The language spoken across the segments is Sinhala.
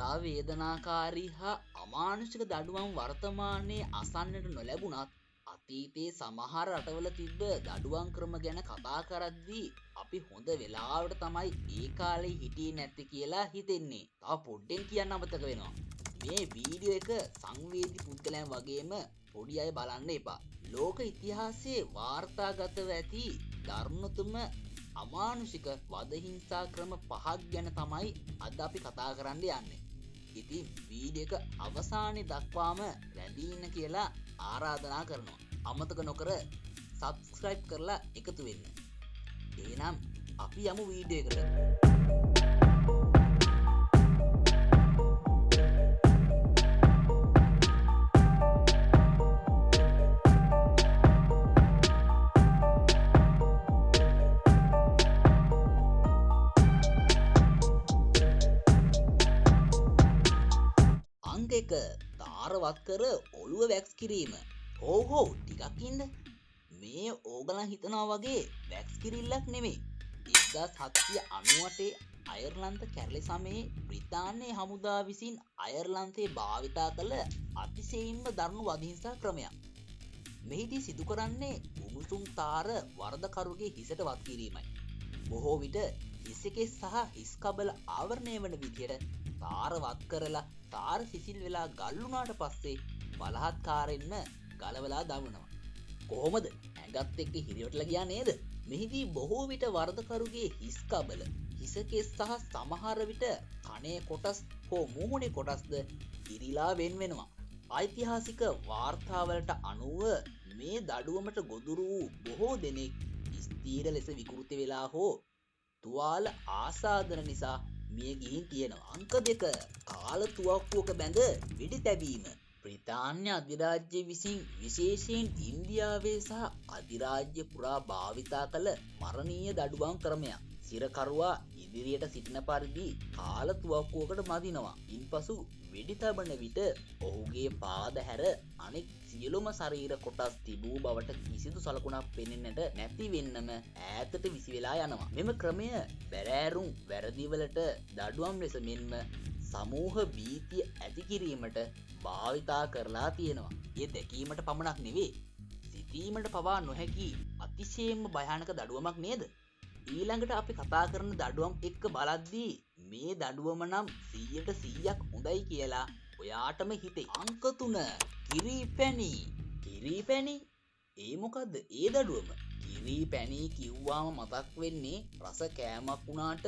ඉතා වේදනාකාරී හා අමානුෂික දඩුවම් වර්තමානයේ අසන්නට නොලැබුණත් අතීතයේ සමහර රටවල තිබ්බ දඩුවම් ක්‍රම ගැන කතා කරද්දී අපි හොඳ වෙලාවට තමයි ඒ කාලේ හිටියේ නැත්තේ කියලා හිතෙන්නේ. තව පොඩ්ඩෙන් කියන්න අමතක වෙනවා. මේ වීඩියෝ එක සංවේදී පුද්ගලයන් වගේම පොඩි අය බලන්න එපා. ලෝක ඉතිහාසයේ වාර්තාගතව ඇති ධර්මතුම අමානුෂික වද හිංසා ක්‍රම 5ක් ගැන තමයි අද අපි කතා කරන්න යන්නේ. ඉතින් වීඩියෝ එක අවසානයේ දක්වාම රැඳී ඉන්න කියලා ආරාධනා කරනවා. අමතක නොකර subscribe කරලා එකතු වෙන්න. එහෙනම් අපි යමු වීඩියෝ එකට. එක තාරවත් කර ඔළුව වැක්ස් කිරීම. හෝ ටිකක් ඉන්න. මේ ඕගලන් හිතනවා වගේ වැක්ස් කිරිල්ලක් නෙමෙයි. 1798 අයර්ලන්ත කැරලි සමයේ බ්‍රිතාන්‍ය හමුදා විසින් අයර්ලන්තයේ භාවිතා කළ අතිශයින්ම දරුණු වදහිංසා ක්‍රමයක්. මෙහිදී සිදු කරන්නේ උණුසුම් තාර වරදකරුගේ හිසට වත් කිරීමයි. බොහෝ විට හිසකෙස් සහ හිස් කබල ආවරණය වන විදියට තාර වත් කරලා තාර සිසිල් වෙලා ගල්ුණාට පස්සේ බලහත්කාරයෙන්ම ගලවලා දමනවා. කොහොමද? ඇඟත් එක්ක හිරිවටලා ගියා නේද? මෙහිදී බොහෝ විට වරදකරුගේ හිස් කබල, හිසකෙස් සහ සමහර විට කනේ කොටස් හෝ මුහුණේ කොටස්ද ඉරිලා වෙන් වෙනවා. ඓතිහාසික වාර්තාවලට අනුව මේ දඩුවමට ගොදුරු වූ බොහෝ දෙනෙක් ස්ථීර ලෙස විකෘති වෙලා හෝ තුවාල ආසාදන නිසා මිය ගිහින් තියෙනවා. අංක 2 කාල තුවක්කුවක බැඳ වෙඩි තැබීම. බ්‍රිතාන්‍ය අධිරාජ්‍ය විසින් විශේෂයෙන් ඉන්දියාවේ සහ අධිරාජ්‍ය පුරා භාවිතා කළ මරණීය දඩුවම් ක්‍රමයක්. සිරකරුවා ඉදිරියට සිටින පරිදි කාල තුවක්කුවකට මදිනවා. ඉන්පසු වෙඩි තබන විට ඔහුගේ පාද හැර අනෙක් සියලුම ශරීර කොටස් තිබූ බවට කිසිදු සලකුණක් පෙනෙන්නට නැති වෙන්නම ඈතට විසි වෙලා යනවා. මෙම ක්‍රමය බැරෑරුම් වැරදිවලට දඩුවම් ලෙස මෙන්ම සමූහ භීතිය ඇති කිරීමට භාවිතා කරලා තියෙනවා. ඒ දැකීමට පමණක් නෙවෙයි, සිතීමට පවා නොහැකි අතිශයින්ම භයානක දඩුවමක් නේද? ඊළඟට අපි කතා කරන දඩුවම් එක්ක බලද්දී මේ දඩුවම නම් 100% හොඳයි කියලා ඔයාටම හිතේ. අංක 3 කිරිපැණි. කිරිපැණි? ඒ මොකද්ද ඒ දඩුවම? කිරිපැණි කිව්වාම මතක් වෙන්නේ රස කෑමක් වුණාට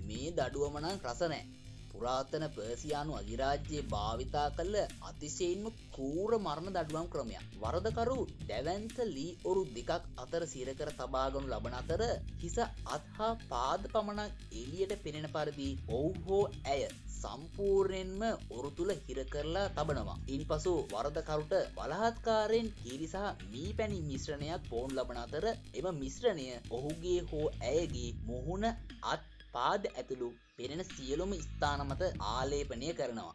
මේ දඩුවම නම් රස නැහැ. පුරාතන පර්සියානු අධිරාජ්‍යයේ භාවිතා කළ අතිශයින්ම කෲර මරණ දඩුවම් ක්‍රමයක්. වරදකරු දැවැන්ත ලී ඔරු දෙකක් අතර සිරකර තබාගනු ලබන අතර හිස අත් හා පාද පමණක් එළියට පෙනෙන පරිදි ඔව් හෝ ඇය සම්පූර්ණයෙන්ම ඔරු තුල හිර කරලා තබනවා. ඉන්පසු වරදකරුට බලහත්කාරයෙන් කිරි සහ මී පැණි මිශ්‍රණයක් පොවනු ලබන අතර එම මිශ්‍රණය ඔහුගේ හෝ ඇයගේ මුහුණ අත් පාද ඇතුළු පෙනෙන සියලුම ස්ථාන මත ආලේපනය කරනවා.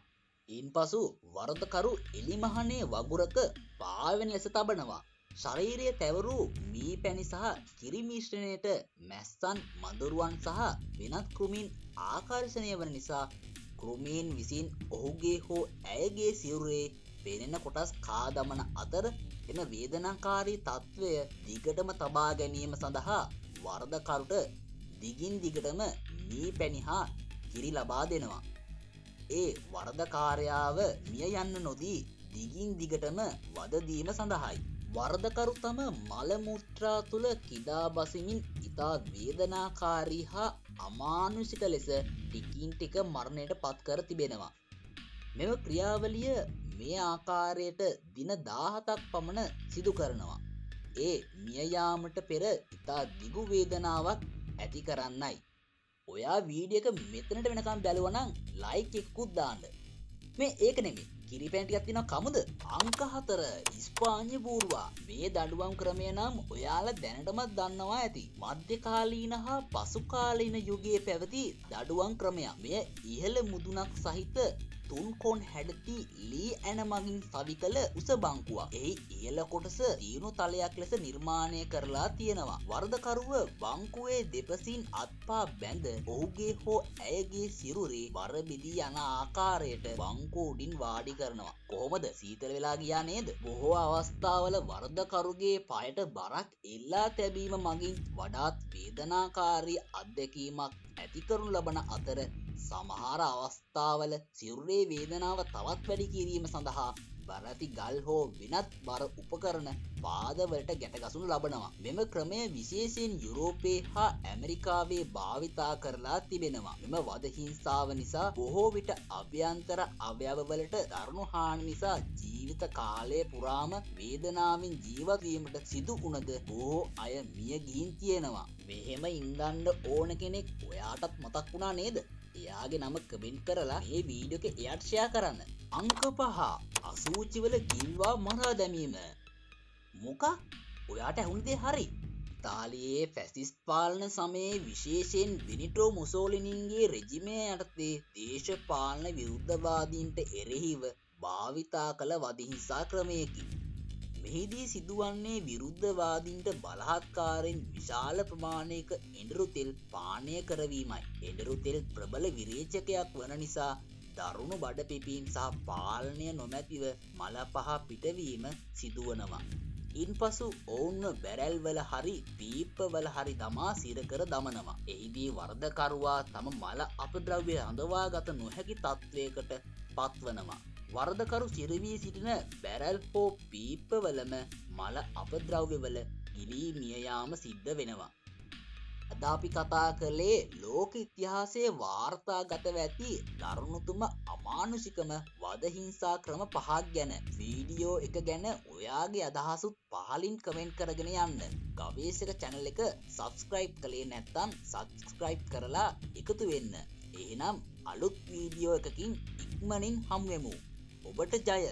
ඉන්පසු වරදකරු එලිමහනේ වගුරක පාවෙන ලෙස තබනවා. ශරීරයේ තැවරු මී පැණි සහ කිරි මිශ්‍රණයට මැස්සන්, මදුරුවන් සහ වෙනත් කෘමීන් ආකර්ෂණය වන නිසා කෘමීන් විසින් ඔහුගේ හෝ ඇයගේ සිරුරේ පෙනෙන කොටස් කා දමන අතර එම වේදනාකාරී තත්වය දිගටම තබා ගැනීම සඳහා වරදකරුට දිගින් දිගටම මී පැණි හා කිරි ලබා දෙනවා. ඒ වරදකාරයාව මිය යන්න නොදී දිගින් දිගටම වද දීම සඳහායි. වරදකරු තම මල මුත්‍රා තුල කිදා බසිමින් ඉතා වේදනාකාරී හා අමානුෂික ලෙස ටිකින් ටික මරණයට පත් කර තිබෙනවා. මෙම ක්‍රියාවලිය මේ ආකාරයට දින 17ක් පමණ සිදු කරනවා. ඒ මිය යාමට පෙර ඉතා දිගු වේදනාවක් ඇති කරන්නයි. ඔයා වීඩියෝ එක මෙතනට වෙනකම් බැලුවා නම් ලයික් එකකුත් දාන්න. මේ ඒක නෙමෙයි. කිරිපැණි ටිකක් තියෙනවා කමුද? අංක 4 ඉස්පාඤ්ඤ බූරුවා. මේ දඩුවම් ක්‍රමය නම් ඔයාලා දැනටමත් දන්නවා ඇති. මධ්‍යකාලීන හා පසුකාලීන යුගයේ පැවති දඩුවම් ක්‍රමයක්. මෙය ඉහළ මුදුනක් සහිත තුන්කොන් හැඩති ලී ඇන මගින් සවි කළ උස බංකුවක්. එහි ඉහළ කොටස දියුණු තලයක් ලෙස නිර්මාණය කරලා තියෙනවා. වරදකරුව බංකුවේ දෙපසින් අත්පා බැඳ ඔහුගේ හෝ ඇයගේ සිරුරේ බර බිදී යන ආකාරයට බංකුව උඩින් වාඩි කරනවා. කොහොමද සීතල වෙලා ගියා නේද? බොහෝ අවස්ථාවල වරදකරුගේ පයට බරක් එල්ලා තැබීම මගින් වඩාත් වේදනාකාරී අත්දැකීමක් ඇති කරනු ලබන අතර සමහර අවස්ථාවල සිරුරේ වේදනාව තවත් වැඩි කිරීම සඳහා බරති ගල් හෝ වෙනත් බර උපකරණ පාදවලට ගැටගසනු ලබනවා. මෙම ක්‍රමය විශේෂයෙන් යුරෝපයේ හා ඇමරිකාවේ භාවිතා කරලා තිබෙනවා. මෙම වද හිංසාව නිසා බොහෝ විට අභ්‍යන්තර අවයවවලට දරුණු හානි නිසා ජීවිත කාලය පුරාම වේදනාවෙන් ජීවත් වීමට සිදු වුණද බොහෝ අය මිය ගිහින් තියෙනවා. මෙහෙම ඉඳන්න ඕන කෙනෙක් ඔයාටත් මතක් වුණා නේද? එයාගේ නම කමෙන්ට් කරලා මේ වීඩියෝ එක එයාට ෂෙයා කරන්න. අංක 5 අසූචිවල ගිල්වා මරා දැමීම. මොකක්? ඔයාට ඇහුණ දේ හරි. ඉතාලියේ ෆැසිස්ට් පාලන සමයේ විශේෂයෙන් බෙනිටෝ මුසෝලිනිගේ රෙජිමය යටතේ දේශපාලන විරුද්ධවාදීන්ට එරෙහිව භාවිතා කළ වදහිංසා ක්‍රමයකි. මෙහිදී සිදුවන්නේ විරුද්ධවාදීන්ට බලහත්කාරයෙන් විශාල ප්‍රමාණයක එඬරු තෙල් පානය කරවීමයි. එඬරු තෙල් ප්‍රබල විරේචකයක් වන නිසා දරුණු බඩ පිපීම් සහ පාලනය නොමැතිව මල පහ පිටවීම සිදුවනවා. ඉන්පසු ඔවුන්ව බැරැල් වල හරි පීප්ප වල හරි දමා සිරකර දමනවා. එහිදී වරදකරුවා තම මල අපද්‍රව්‍ය රඳවාගත නොහැකි තත්වයකට පත්වනවා. වරදකරු සිරවී සිටින බැරැල් හෝ පීප්පවලම මල අපද්‍රව්‍යවල ගිලී මිය යාම සිද්ධ වෙනවා. අද අපි කතා කළේ ලෝක ඉතිහාසයේ වාර්තාගතව ඇති දරුණුතුම අමානුෂිකම වද හිංසා ක්‍රම 5ක් ගැන. වීඩියෝ එක ගැන ඔයාගේ අදහසුත් පහලින් කමෙන්ට් කරගෙන යන්න. ගවේෂක channel එක subscribe කළේ නැත්නම් subscribe කරලා එකතු වෙන්න. එහෙනම් අලුත් වීඩියෝ එකකින් ඉක්මනින් හමු වෙමු. ඔබට ජය.